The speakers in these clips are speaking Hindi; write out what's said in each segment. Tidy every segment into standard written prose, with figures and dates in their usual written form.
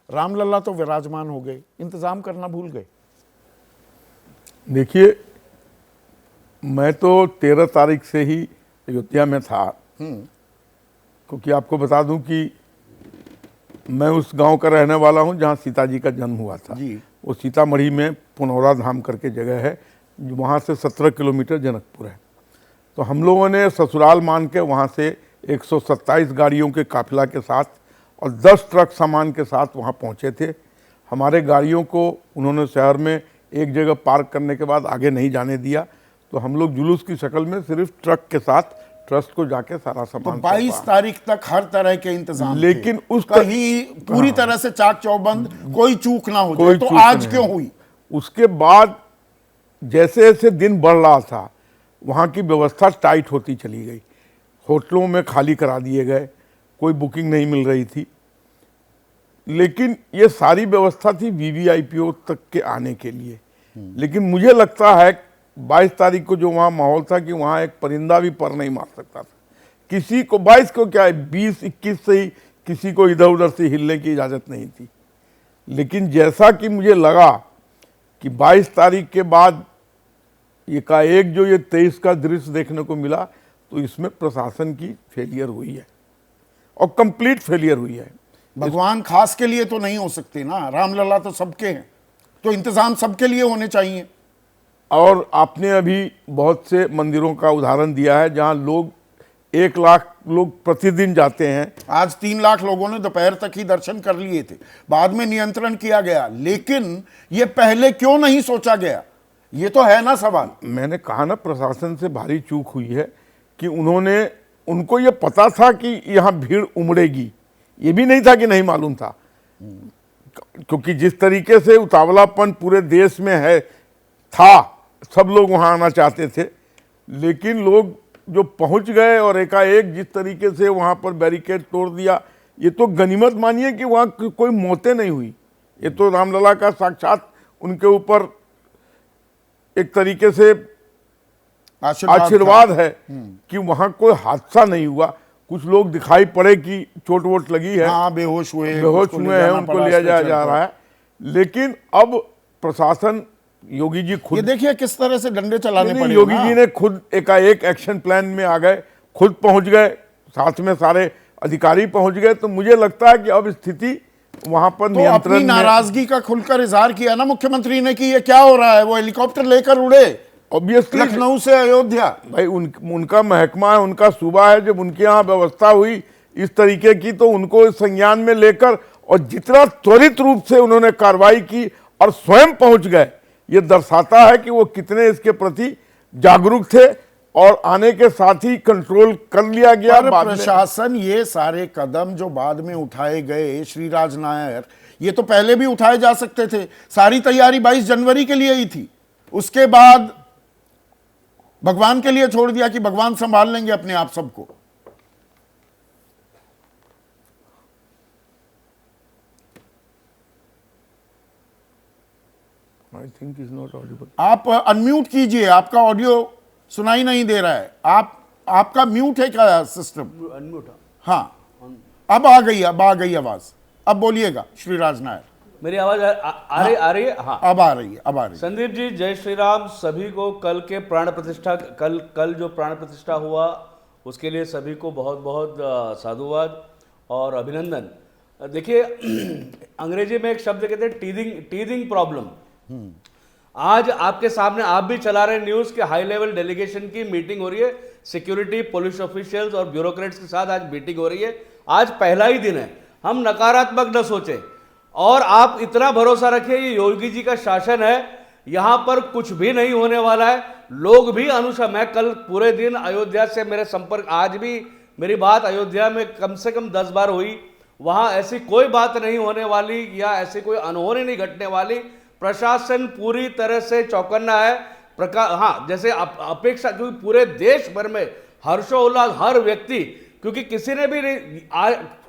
रामलला तो विराजमान हो गए, इंतजाम करना भूल गए। देखिए, मैं तो 13 तारीख से ही अयोध्या में था, क्योंकि आपको बता दूं कि मैं उस गांव का रहने वाला हूं जहां सीता जी का जन्म हुआ था जी। वो सीतामढ़ी में पुनौरा धाम करके जगह है, वहाँ से 17 किलोमीटर जनकपुर है। तो हम लोगों ने ससुराल मान के वहाँ से 127 गाड़ियों के काफिला के साथ और 10 ट्रक सामान के साथ वहाँ पहुँचे थे। हमारे गाड़ियों को उन्होंने शहर में एक जगह पार्क करने के बाद आगे नहीं जाने दिया, तो हम लोग जुलूस की शक्ल में सिर्फ ट्रक के साथ ट्रस्ट को जाके सारा तो सामान 22 तारीख तक हर तरह के इंतजाम थे। लेकिन उस कहीं पूरी तरह से चाक चौबंद, कोई चूक ना हो जाए, कोई तो चूक आज नहीं। क्यों हुई? उसके बाद जैसे जैसे दिन बढ़ रहा था, वहाँ की व्यवस्था टाइट होती चली गई। होटलों में खाली करा दिए गए, कोई बुकिंग नहीं मिल रही थी। लेकिन ये सारी व्यवस्था थी वीवीआईपीओ तक के आने के लिए। लेकिन मुझे लगता है 22 तारीख को जो वहाँ माहौल था कि वहाँ एक परिंदा भी पर नहीं मार सकता था किसी को। 22 को क्या है, 20-21 से ही किसी को इधर उधर से हिलने की इजाज़त नहीं थी। लेकिन जैसा कि मुझे लगा कि 22 तारीख के बाद एकाएक जो ये 23 का दृश्य देखने को मिला, तो इसमें प्रशासन की फेलियर हुई है और कंप्लीट फेलियर हुई है। भगवान खास के लिए तो नहीं हो सकते ना, रामलला तो सबके हैं, तो इंतजाम सबके लिए होने चाहिए। और आपने अभी बहुत से मंदिरों का उदाहरण दिया है जहां लोग 1 लाख लोग प्रतिदिन जाते हैं। आज 3 लाख लोगों ने दोपहर तक ही दर्शन कर लिए थे, बाद में नियंत्रण किया गया। लेकिन ये पहले क्यों नहीं सोचा गया, ये तो है ना सवाल। मैंने कहा ना, प्रशासन से भारी चूक हुई है कि उनको ये पता था कि यहाँ भीड़ उमड़ेगी, ये भी नहीं था कि नहीं मालूम था। क्योंकि जिस तरीके से उतावलापन पूरे देश में था, सब लोग वहाँ आना चाहते थे। लेकिन लोग जो पहुँच गए और एकाएक जिस तरीके से वहाँ पर बैरिकेड तोड़ दिया, ये तो गनीमत मानिए कि वहाँ कोई मौतें नहीं हुई। ये तो रामलला का साक्षात उनके ऊपर एक तरीके से आशीर्वाद है कि वहाँ कोई हादसा नहीं हुआ। कुछ लोग दिखाई पड़े कि चोट वोट लगी है, हाँ, बेहोश हुए हैं, उनको लिया जा रहा है। लेकिन अब प्रशासन, योगी जी खुद, ये देखिए किस तरह से डंडे चलाने पड़े। योगी जी ने खुद एकाएक एक्शन प्लान में आ गए, खुद पहुंच गए, साथ में सारे अधिकारी पहुंच गए। तो मुझे लगता है कि अब स्थिति वहां पर तो नियंत्रण अपनी नाराजगी का खुलकर इजहार किया ना मुख्यमंत्री ने कि ये क्या हो रहा है। वो हेलीकॉप्टर लेकर उड़े ऑब्वियसली लखनऊ से अयोध्या। भाई उनका महकमा है, उनका सूबा है। जब उनके यहाँ व्यवस्था हुई इस तरीके की, तो उनको इस संज्ञान में लेकर और जितना त्वरित रूप से उन्होंने कार्रवाई की और स्वयं पहुंच गए, ये दर्शाता है कि वो कितने इसके प्रति जागरूक थे। और आने के साथ ही कंट्रोल कर लिया गया। प्रशासन ये सारे कदम जो बाद में उठाए गए, श्री राज नायर, ये तो पहले भी उठाए जा सकते थे। सारी तैयारी 22 जनवरी के लिए ही थी। उसके बाद भगवान के लिए छोड़ दिया कि भगवान संभाल लेंगे अपने आप सबको। I think is not audible. आप अनम्यूट कीजिए, आपका ऑडियो सुनाई नहीं दे रहा है। आपका म्यूट है क्या सिस्टम? अनम्यूट। हाँ, अब आ गई आवाज। अब बोलिएगा श्री राज नायर। मेरी आवाज आ रही है? हाँ, अब आ रही है। संदीप जी, जय श्री राम सभी को। कल के प्राण प्रतिष्ठा, कल जो प्राण प्रतिष्ठा हुआ, उसके लिए सभी को बहुत बहुत साधुवाद और अभिनंदन। देखिए, अंग्रेजी में एक शब्द कहते हैं टीदिंग प्रॉब्लम। आज आपके सामने आप भी चला रहे न्यूज के हाई लेवल डेलीगेशन की मीटिंग हो रही है, सिक्योरिटी, पुलिस ऑफिशियल्स और ब्यूरोक्रेट्स के साथ आज मीटिंग हो रही है। आज पहला ही दिन है, हम नकारात्मक न सोचें और आप इतना भरोसा रखिए, ये योगी जी का शासन है, यहां पर कुछ भी नहीं होने वाला है। लोग भी मैं कल पूरे दिन अयोध्या से मेरे संपर्क, आज भी मेरी बात अयोध्या में कम से कम 10 बार हुई। वहां ऐसी कोई बात नहीं होने वाली या ऐसी कोई अनहोनी नहीं घटने वाली। प्रशासन पूरी तरह से चौकन्ना है। हाँ, जैसे अपेक्षा, क्योंकि पूरे देश भर में हर्षोल्लास, हर व्यक्ति, क्योंकि किसी ने भी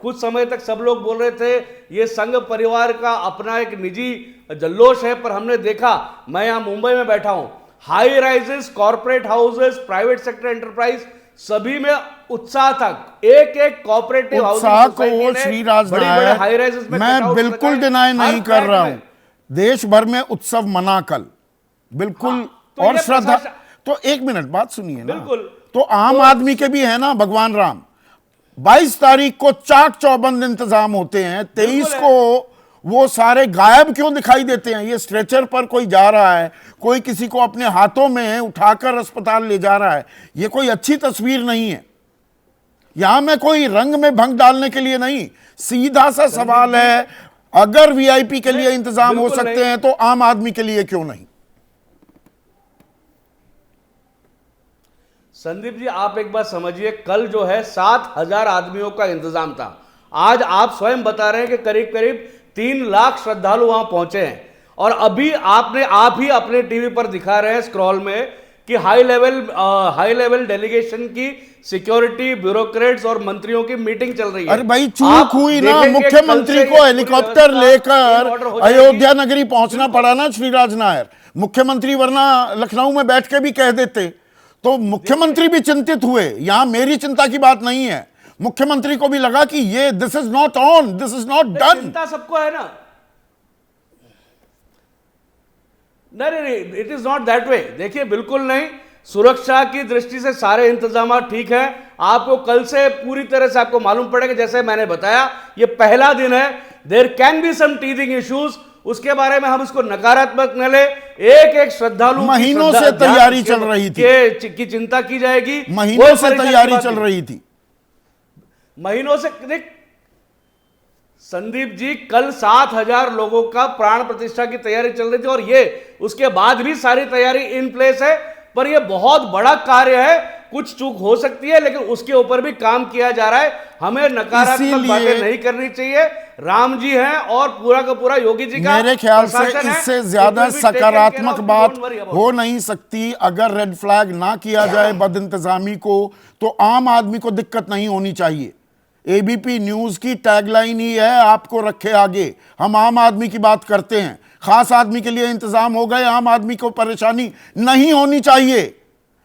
कुछ समय तक सब लोग बोल रहे थे ये संघ परिवार का अपना एक निजी जल्लोष है, पर हमने देखा, मैं यहाँ मुंबई में बैठा हूँ, high rises, corporate houses, private sector enterprise, सभी में उत्साह तक एक एक कोऑपरेटिव उत्साह को श्री राज नायर, मैं बिल्कुल डिनाई नहीं कर रहा हूं। देश भर में उत्सव मना कल, बिल्कुल। तो और ये श्रद्धा, तो एक मिनट बात सुनिए ना, बिल्कुल। तो आम आदमी के भी है ना भगवान राम। 22 तारीख को चाक चौबंद इंतजाम होते हैं, 23 को वो सारे गायब क्यों दिखाई देते हैं? ये स्ट्रेचर पर कोई जा रहा है, कोई किसी को अपने हाथों में उठाकर अस्पताल ले जा रहा है, ये कोई अच्छी तस्वीर नहीं है। यहां मैं कोई रंग में भंग डालने के लिए नहीं, सीधा सा सवाल है, अगर वीआईपी के लिए इंतजाम हो सकते हैं तो आम आदमी के लिए क्यों नहीं? संदीप जी, आप एक बात समझिए, कल जो है 7,000 आदमियों का इंतजाम था। आज आप स्वयं बता रहे हैं कि करीब करीब 3 लाख श्रद्धालु वहां पहुंचे हैं। और अभी आप ही अपने टीवी पर दिखा रहे हैं स्क्रॉल में कि हाई लेवल डेलीगेशन की सिक्योरिटी, ब्यूरोक्रेट्स और मंत्रियों की मीटिंग चल रही है। अरे भाई, चूक हुई ना, मुख्यमंत्री को हेलीकॉप्टर लेकर अयोध्या नगरी पहुंचना पड़ा ना श्रीराज नायर। मुख्यमंत्री वरना लखनऊ में बैठ के भी कह देते। तो मुख्यमंत्री भी चिंतित हुए, यहां मेरी चिंता की बात नहीं है। मुख्यमंत्री को भी लगा कि ये this is not on, this is not done. चिंता सबको है ना। नहीं, it is not that way. देखिए, बिल्कुल नहीं। सुरक्षा की दृष्टि से सारे इंतजाम ठीक है। आपको कल से पूरी तरह से आपको मालूम पड़ेगा, जैसे मैंने बताया, ये पहला दिन है, there can be some teething issues, उसके बारे में हम इसको नकारात्मक न ले। एक एक श्रद्धालु महीनों से तैयारी चल रही थी, की चिंता की जाएगी, महीनों से तैयारी चल रही थी, महीनों से। देख संदीप जी, कल 7,000 लोगों का प्राण प्रतिष्ठा की तैयारी चल रही थी, और ये उसके बाद भी सारी तैयारी इन प्लेस है। पर यह बहुत बड़ा कार्य है, कुछ चूक हो सकती है, लेकिन उसके ऊपर भी काम किया जा रहा है। हमें नकारात्मक बातें नहीं करनी चाहिए। राम जी हैं और पूरा का पूरा योगी जी का मेरे ख्याल से इससे ज्यादा सकारात्मक बात हो नहीं सकती। अगर रेड फ्लैग ना किया जाए बदइंतजामी को, तो आम आदमी को दिक्कत नहीं होनी चाहिए। एबीपी न्यूज की टैगलाइन ही है, आपको रखे आगे। हम आम आदमी की बात करते हैं, खास आदमी के लिए इंतजाम हो गए, आम आदमी को परेशानी नहीं होनी चाहिए।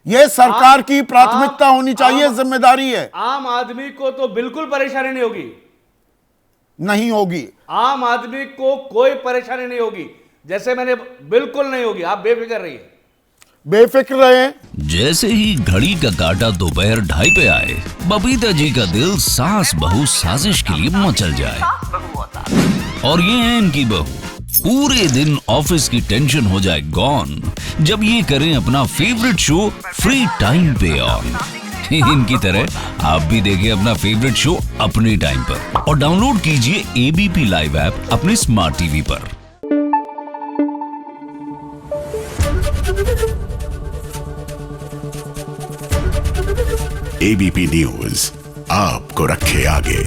यह सरकार की प्राथमिकता होनी चाहिए, जिम्मेदारी है। आम आदमी को तो बिल्कुल परेशानी नहीं होगी, नहीं होगी। आम आदमी को कोई परेशानी नहीं होगी, जैसे मैंने, बिल्कुल नहीं होगी। आप बेफिक्र रहिए, बेफिक्र रहे। जैसे ही घड़ी का काटा दोपहर 2:30 पे आए, बबीता जी का दिल सास बहू साजिश के लिए मचल जाए। और ये है इनकी बहू, पूरे दिन ऑफिस की टेंशन हो जाए गॉन जब ये करें अपना फेवरेट शो फ्री टाइम पे ऑन। इनकी तरह आप भी देखें अपना फेवरेट शो अपने टाइम पर, और डाउनलोड कीजिए एबीपी लाइव ऐप अपने स्मार्ट टीवी पर। एबीपी न्यूज आपको रखे आगे।